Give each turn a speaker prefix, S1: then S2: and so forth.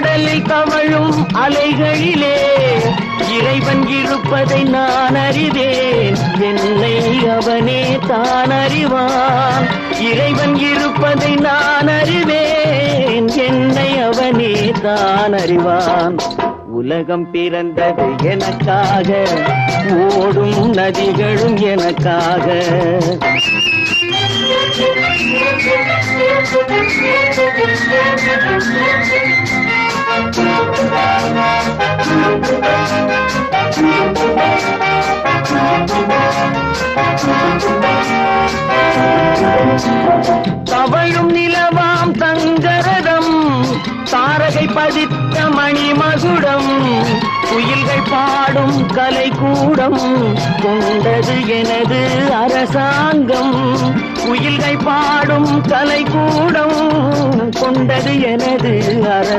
S1: கடலில் கவழும் அலைகளிலே இறைவன் இருப்பதை நான் அறிவேன். என்னை அவனே தான் அறிவான். இறைவன் இருப்பதை நான் அறிவேன். என்னை அவனே தான் அறிவான். உலகம் பிறந்தது எனக்காக, ஓடும் நதிகளும் எனக்காக. தவழும் நிலவாம் தங்கரதம், தாரகை பதித்த மணிமகுடம், குயில்கள் பாடும் கலைக்கூடம் கொண்டது எனது அரசாங்கம். குயில்கள் பாடும் கலைக்கூடம் கொண்டது எனது அரசாங்கம்.